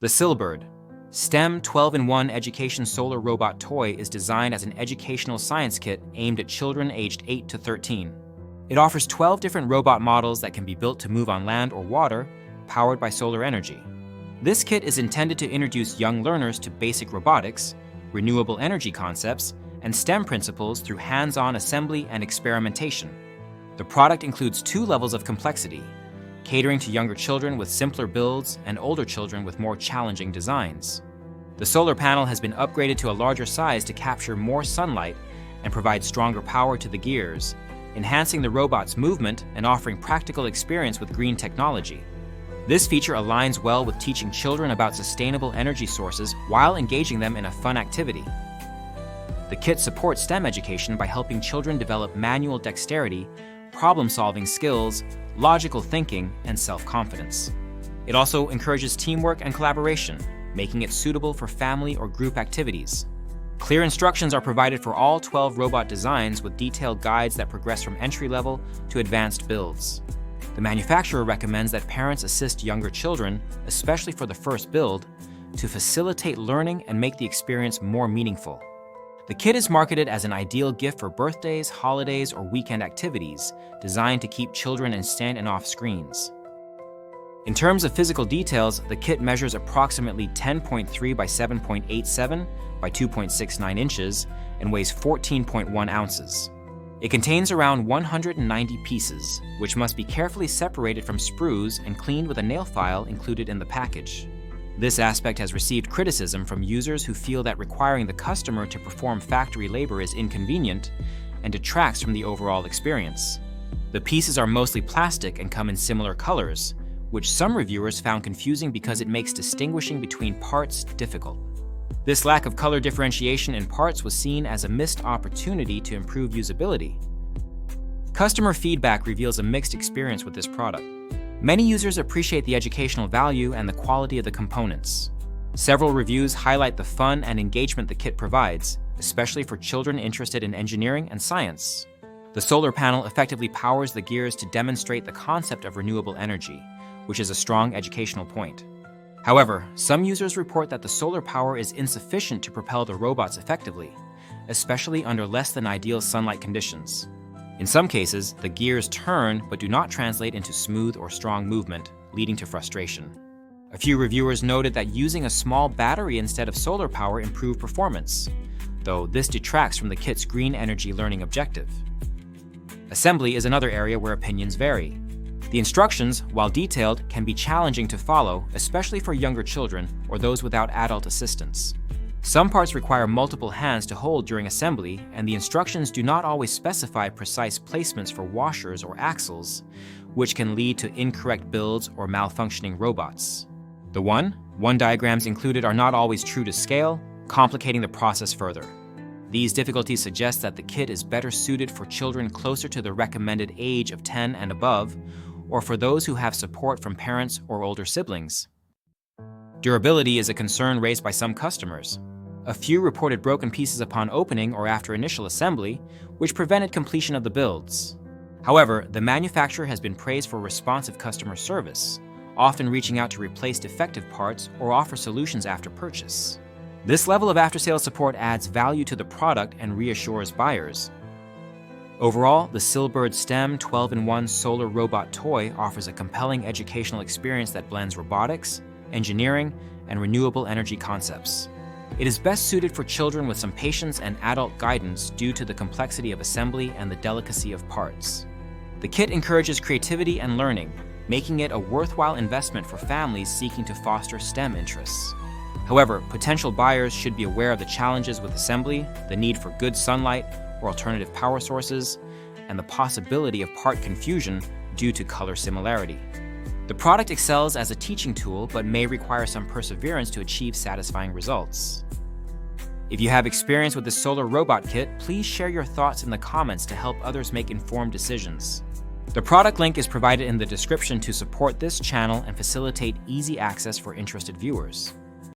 The Sillbird STEM 12-in-1 education solar robot toy is designed as an educational science kit aimed at children aged 8 to 13. It offers 12 different robot models that can be built to move on land or water, powered by solar energy. This kit is intended to introduce young learners to basic robotics, renewable energy concepts, and STEM principles through hands-on assembly and experimentation. The product includes 2 levels of complexity, catering to younger children with simpler builds and older children with more challenging designs. The solar panel has been upgraded to a larger size to capture more sunlight and provide stronger power to the gears, enhancing the robot's movement and offering practical experience with green technology. This feature aligns well with teaching children about sustainable energy sources while engaging them in a fun activity. The kit supports STEM education by helping children develop manual dexterity, problem-solving skills, logical thinking, and self-confidence. It also encourages teamwork and collaboration, making it suitable for family or group activities. Clear instructions are provided for all 12 robot designs with detailed guides that progress from entry-level to advanced builds. The manufacturer recommends that parents assist younger children, especially for the first build, to facilitate learning and make the experience more meaningful. The kit is marketed as an ideal gift for birthdays, holidays, or weekend activities, designed to keep children in stand and off screens. In terms of physical details, the kit measures approximately 10.3 by 7.87 by 2.69 inches and weighs 14.1 ounces. It contains around 190 pieces, which must be carefully separated from sprues and cleaned with a nail file included in the package. This aspect has received criticism from users who feel that requiring the customer to perform factory labor is inconvenient and detracts from the overall experience. The pieces are mostly plastic and come in similar colors, which some reviewers found confusing because it makes distinguishing between parts difficult. This lack of color differentiation in parts was seen as a missed opportunity to improve usability. Customer feedback reveals a mixed experience with this product. Many users appreciate the educational value and the quality of the components. Several reviews highlight the fun and engagement the kit provides, especially for children interested in engineering and science. The solar panel effectively powers the gears to demonstrate the concept of renewable energy, which is a strong educational point. However, some users report that the solar power is insufficient to propel the robots effectively, especially under less than ideal sunlight conditions. In some cases, the gears turn but do not translate into smooth or strong movement, leading to frustration. A few reviewers noted that using a small battery instead of solar power improved performance, though this detracts from the kit's green energy learning objective. Assembly is another area where opinions vary. The instructions, while detailed, can be challenging to follow, especially for younger children or those without adult assistance. Some parts require multiple hands to hold during assembly, and the instructions do not always specify precise placements for washers or axles, which can lead to incorrect builds or malfunctioning robots. The one diagrams included are not always true to scale, complicating the process further. These difficulties suggest that the kit is better suited for children closer to the recommended age of 10 and above, or for those who have support from parents or older siblings. Durability is a concern raised by some customers. A few reported broken pieces upon opening or after initial assembly, which prevented completion of the builds. However, the manufacturer has been praised for responsive customer service, often reaching out to replace defective parts or offer solutions after purchase. This level of after-sales support adds value to the product and reassures buyers. Overall, the Sillbird STEM 12-in-1 solar robot toy offers a compelling educational experience that blends robotics, engineering, and renewable energy concepts. It is best suited for children with some patience and adult guidance due to the complexity of assembly and the delicacy of parts. The kit encourages creativity and learning, making it a worthwhile investment for families seeking to foster STEM interests. However, potential buyers should be aware of the challenges with assembly, the need for good sunlight or alternative power sources, and the possibility of part confusion due to color similarity. The product excels as a teaching tool but may require some perseverance to achieve satisfying results. If you have experience with the solar robot kit, please share your thoughts in the comments to help others make informed decisions. The product link is provided in the description to support this channel and facilitate easy access for interested viewers.